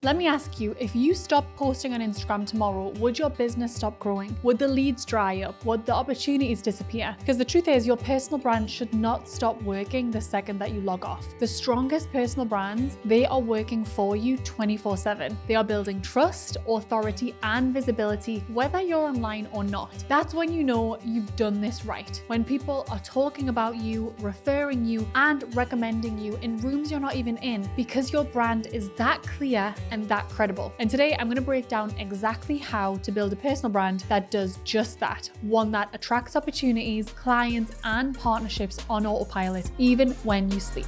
Let me ask you, if you stopped posting on Instagram tomorrow, would your business stop growing? Would the leads dry up? Would the opportunities disappear? Because the truth is, your personal brand should not stop working the second that you log off. The strongest personal brands, they are working for you 24/7. They are building trust, authority, and visibility, whether you're online or not. That's when you know you've done this right. When people are talking about you, referring you, and recommending you in rooms you're not even in, because your brand is that clear and that credible. And today I'm going to break down exactly how to build a personal brand that does just that. One that attracts opportunities, clients, and partnerships on autopilot, even when you sleep.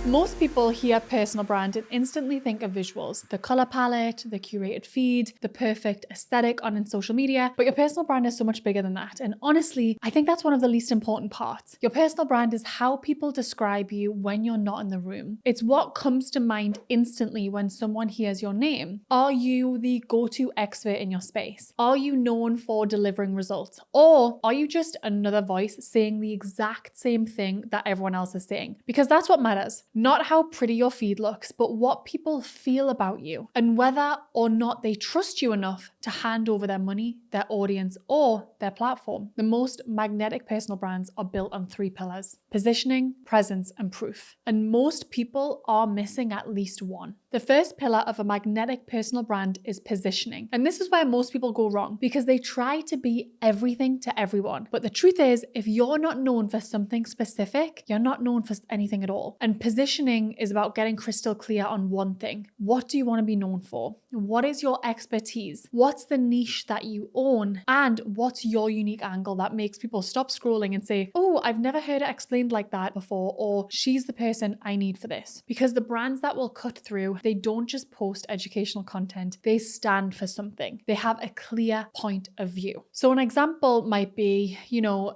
Most people hear personal brand and instantly think of visuals, the color palette, the curated feed, the perfect aesthetic on social media, but your personal brand is so much bigger than that. And honestly, I think that's one of the least important parts. Your personal brand is how people describe you when you're not in the room. It's what comes to mind instantly when someone hears your name. Are you the go-to expert in your space? Are you known for delivering results? Or are you just another voice saying the exact same thing that everyone else is saying? Because that's what matters. Not how pretty your feed looks, but what people feel about you and whether or not they trust you enough to hand over their money, their audience, or their platform. The most magnetic personal brands are built on 3 pillars: positioning, presence, and proof. And most people are missing at least one. The first pillar of a magnetic personal brand is positioning. And this is where most people go wrong because they try to be everything to everyone. But the truth is, if you're not known for something specific, you're not known for anything at all. And positioning is about getting crystal clear on one thing. What do you want to be known for? What is your expertise? What's the niche that you own? And what's your unique angle that makes people stop scrolling and say, oh, I've never heard it explained like that before, or she's the person I need for this. Because the brands that will cut through, they don't just post educational content, they stand for something. They have a clear point of view. So an example might be,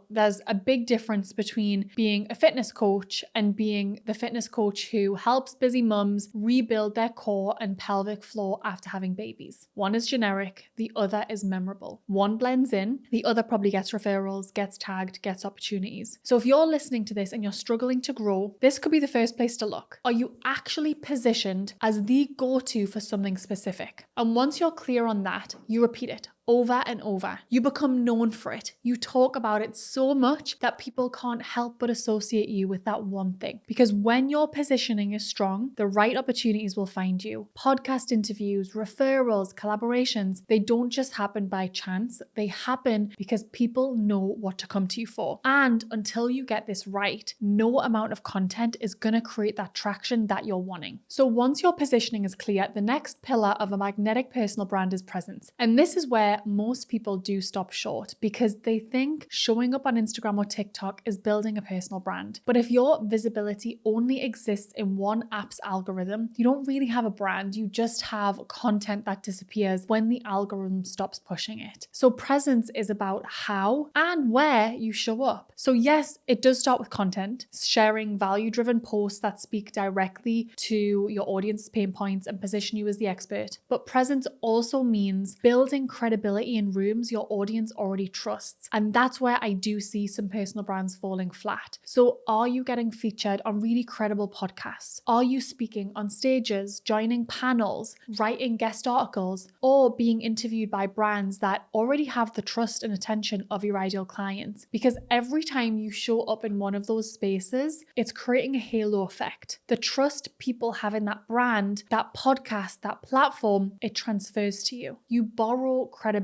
there's a big difference between being a fitness coach and being the fitness coach who helps busy mums rebuild their core and pelvic floor after having babies. One is generic, the other is memorable. One blends in, the other probably gets referrals, gets tagged, gets opportunities. So if you're listening to this and you're struggling to grow, this could be the first place to look. Are you actually positioned as the go-to for something specific? And once you're clear on that, you repeat it over and over. You become known for it. You talk about it so much that people can't help but associate you with that one thing. Because when your positioning is strong, the right opportunities will find you. Podcast interviews, referrals, collaborations, they don't just happen by chance. They happen because people know what to come to you for. And until you get this right, no amount of content is going to create that traction that you're wanting. So once your positioning is clear, the next pillar of a magnetic personal brand is presence. And this is where most people do stop short because they think showing up on Instagram or TikTok is building a personal brand. But if your visibility only exists in one app's algorithm, you don't really have a brand. You just have content that disappears when the algorithm stops pushing it. So presence is about how and where you show up. So yes, it does start with content, sharing value-driven posts that speak directly to your audience's pain points and position you as the expert. But presence also means building credibility in rooms your audience already trusts. And that's where I do see some personal brands falling flat. So are you getting featured on really credible podcasts? Are you speaking on stages, joining panels, writing guest articles, or being interviewed by brands that already have the trust and attention of your ideal clients? Because every time you show up in one of those spaces, it's creating a halo effect. The trust people have in that brand, that podcast, that platform, it transfers to you. You borrow credibility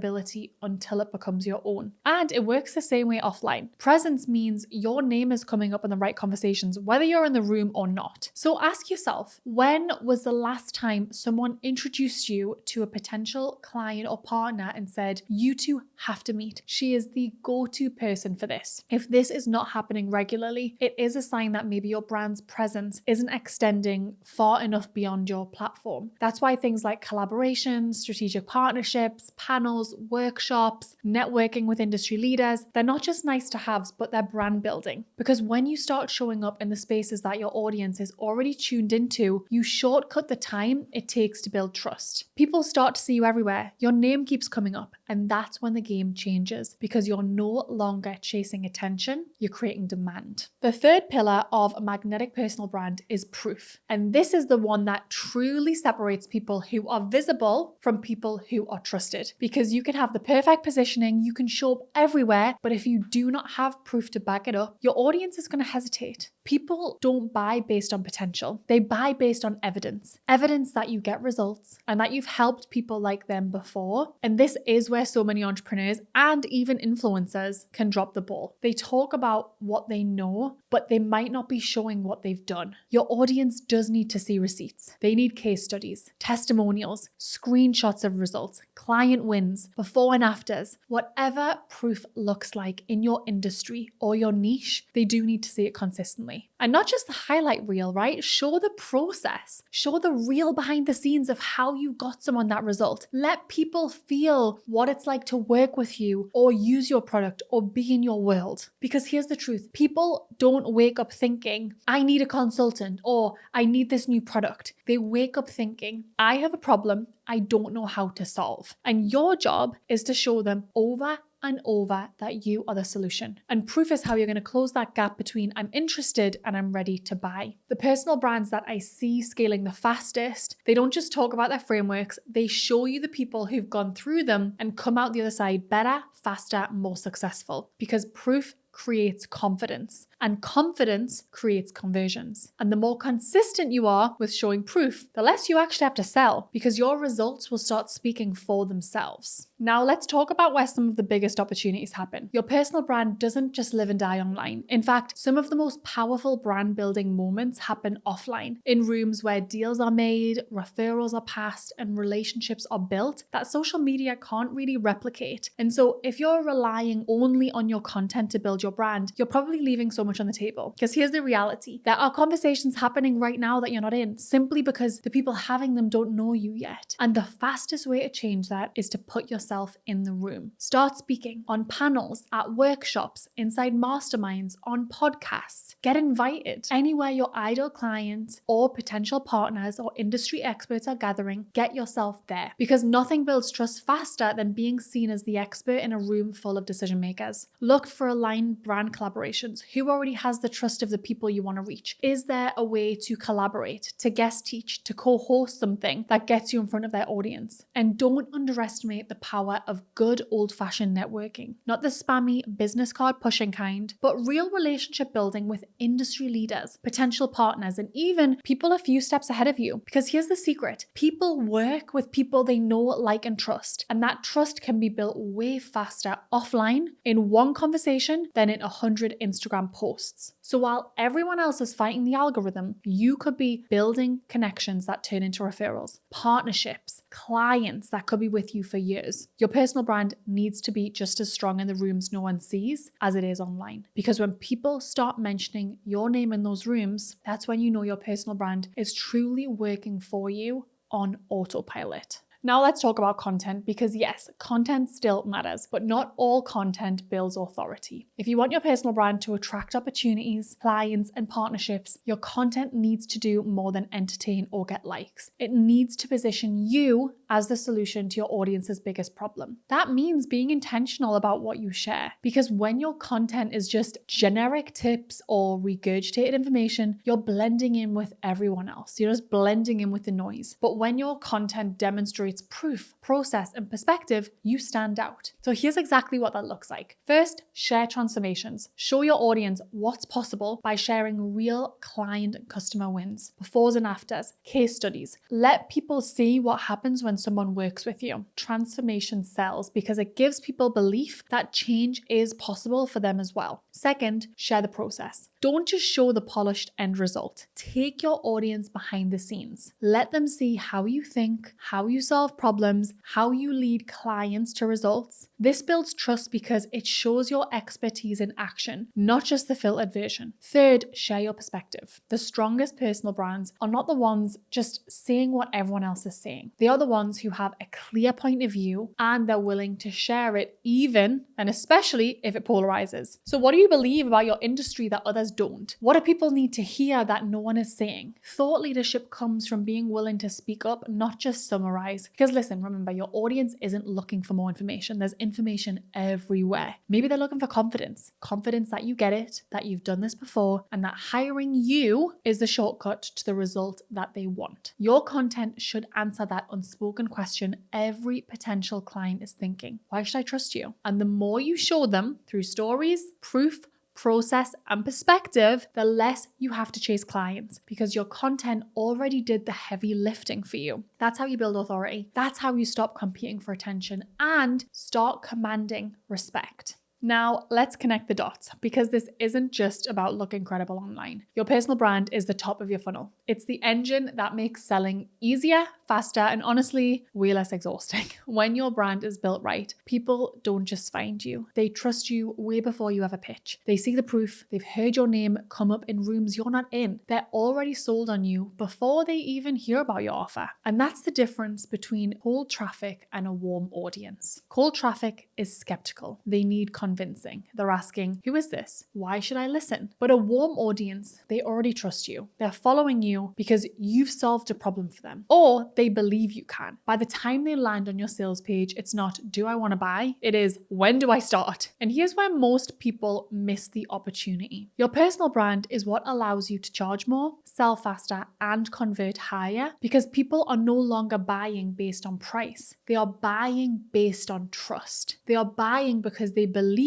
until it becomes your own. And it works the same way offline. Presence means your name is coming up in the right conversations, whether you're in the room or not. So ask yourself, when was the last time someone introduced you to a potential client or partner and said, you two have to meet? She is the go-to person for this. If this is not happening regularly, it is a sign that maybe your brand's presence isn't extending far enough beyond your platform. That's why things like collaborations, strategic partnerships, panels, panels, workshops, networking with industry leaders. They're not just nice to haves, but they're brand building. Because when you start showing up in the spaces that your audience is already tuned into, you shortcut the time it takes to build trust. People start to see you everywhere. Your name keeps coming up, and that's when the game changes, because you're no longer chasing attention, you're creating demand. The third pillar of a magnetic personal brand is proof. And this is the one that truly separates people who are visible from people who are trusted. Because you can have the perfect positioning, you can show up everywhere, but if you do not have proof to back it up, your audience is going to hesitate. People don't buy based on potential. They buy based on evidence. Evidence that you get results and that you've helped people like them before. And this is where so many entrepreneurs and even influencers can drop the ball. They talk about what they know, but they might not be showing what they've done. Your audience does need to see receipts. They need case studies, testimonials, screenshots of results, client wins, before and afters, whatever proof looks like in your industry or your niche, they do need to see it consistently. And not just the highlight reel, right? Show the process. Show the real behind the scenes of how you got someone that result. Let people feel what it's like to work with you or use your product or be in your world. Because here's the truth. People don't wake up thinking, I need a consultant or I need this new product. They wake up thinking, I have a problem I don't know how to solve. And your job is to show them over and over that you are the solution. And proof is how you're going to close that gap between I'm interested and I'm ready to buy. The personal brands that I see scaling the fastest, they don't just talk about their frameworks, they show you the people who've gone through them and come out the other side better, faster, more successful. Because proof creates confidence, and confidence creates conversions. And the more consistent you are with showing proof, the less you actually have to sell, because your results will start speaking for themselves. Now let's talk about where some of the biggest opportunities happen. Your personal brand doesn't just live and die online. In fact, some of the most powerful brand building moments happen offline, in rooms where deals are made, referrals are passed, and relationships are built that social media can't really replicate. And so if you're relying only on your content to build your brand, you're probably leaving so much on the table. Because here's the reality. There are conversations happening right now that you're not in, simply because the people having them don't know you yet. And the fastest way to change that is to put yourself in the room. Start speaking on panels, at workshops, inside masterminds, on podcasts. Get invited. Anywhere your ideal clients or potential partners or industry experts are gathering, get yourself there. Because nothing builds trust faster than being seen as the expert in a room full of decision makers. Look for aligned brand collaborations. Who already has the trust of the people you want to reach? Is there a way to collaborate, to guest teach, to co-host something that gets you in front of their audience? And don't underestimate the power of good old-fashioned networking. Not the spammy business card pushing kind, but real relationship building with industry leaders, potential partners, and even people a few steps ahead of you. Because here's the secret. People work with people they know, like, and trust. And that trust can be built way faster offline in one conversation than in 100 Instagram posts. So while everyone else is fighting the algorithm, you could be building connections that turn into referrals, partnerships, clients that could be with you for years. Your personal brand needs to be just as strong in the rooms no one sees as it is online. Because when people start mentioning your name in those rooms, that's when you know your personal brand is truly working for you on autopilot. Now let's talk about content, because yes, content still matters, but not all content builds authority. If you want your personal brand to attract opportunities, clients, and partnerships, your content needs to do more than entertain or get likes. It needs to position you as the solution to your audience's biggest problem. That means being intentional about what you share, because when your content is just generic tips or regurgitated information, you're blending in with everyone else. You're just blending in with the noise. But when your content demonstrates proof, process, and perspective, you stand out. So here's exactly what that looks like. First, share transformations. Show your audience what's possible by sharing real client and customer wins, befores and afters, case studies. Let people see what happens when someone works with you. Transformation sells because it gives people belief that change is possible for them as well. Second, share the process. Don't just show the polished end result. Take your audience behind the scenes. Let them see how you think, how you solve problems, how you lead clients to results. This builds trust because it shows your expertise in action, not just the filtered version. Third, share your perspective. The strongest personal brands are not the ones just saying what everyone else is saying. They are the ones who have a clear point of view and they're willing to share it, even and especially if it polarizes. So what do you believe about your industry that others don't? What do people need to hear that no one is saying? Thought leadership comes from being willing to speak up, not just summarize. Because listen, remember, your audience isn't looking for more information. There's information everywhere. Maybe they're looking for confidence that you get it, that you've done this before, and that hiring you is the shortcut to the result that they want. Your content should answer that unspoken question every potential client is thinking. Why should I trust you? And the more you show them through stories, proof, process, and perspective, the less you have to chase clients because your content already did the heavy lifting for you. That's how you build authority. That's how you stop competing for attention and start commanding respect. Now, let's connect the dots because this isn't just about looking credible online. Your personal brand is the top of your funnel. It's the engine that makes selling easier, faster, and honestly, way less exhausting. When your brand is built right, people don't just find you. They trust you way before you have a pitch. They see the proof. They've heard your name come up in rooms you're not in. They're already sold on you before they even hear about your offer. And that's the difference between cold traffic and a warm audience. Cold traffic is skeptical. They need convincing. They're asking, who is this? Why should I listen? But a warm audience, they already trust you. They're following you because you've solved a problem for them, or they believe you can. By the time they land on your sales page, it's not, do I want to buy? It is, when do I start? And here's where most people miss the opportunity. Your personal brand is what allows you to charge more, sell faster, and convert higher because people are no longer buying based on price. They are buying based on trust. They are buying because they believe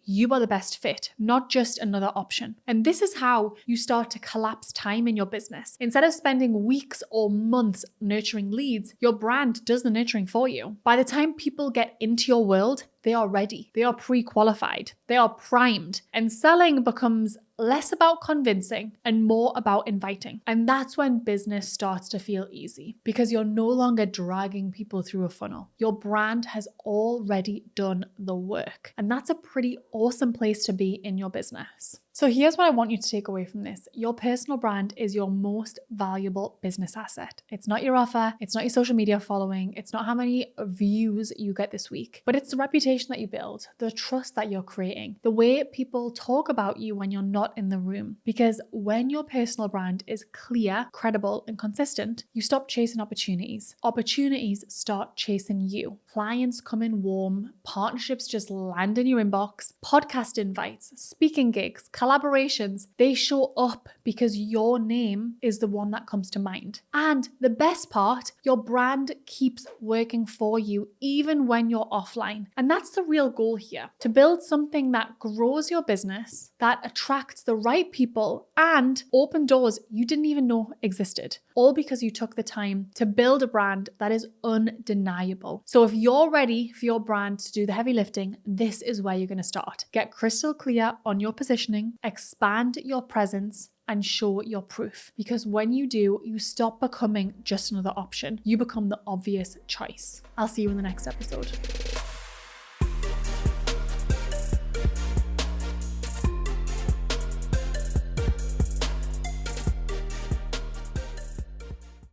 you are the best fit, not just another option. And this is how you start to collapse time in your business. Instead of spending weeks or months nurturing leads, your brand does the nurturing for you. By the time people get into your world, they are ready. They are pre-qualified. They are primed. And selling becomes less about convincing and more about inviting. And that's when business starts to feel easy because you're no longer dragging people through a funnel. Your brand has already done the work. And that's a pretty awesome place to be in your business. So here's what I want you to take away from this. Your personal brand is your most valuable business asset. It's not your offer. It's not your social media following. It's not how many views you get this week, but it's the reputation that you build, the trust that you're creating, the way people talk about you when you're not in the room. Because when your personal brand is clear, credible, and consistent, you stop chasing opportunities. Opportunities start chasing you. Clients come in warm, partnerships just land in your inbox, podcast invites, speaking gigs, collaborations, they show up because your name is the one that comes to mind. And the best part, your brand keeps working for you even when you're offline. And that's the real goal here, to build something that grows your business, that attracts the right people and open doors you didn't even know existed, all because you took the time to build a brand that is undeniable. So if you're ready for your brand to do the heavy lifting, this is where you're going to start. Get crystal clear on your positioning, expand your presence, and show your proof. Because when you do, you stop becoming just another option. You become the obvious choice. I'll see you in the next episode.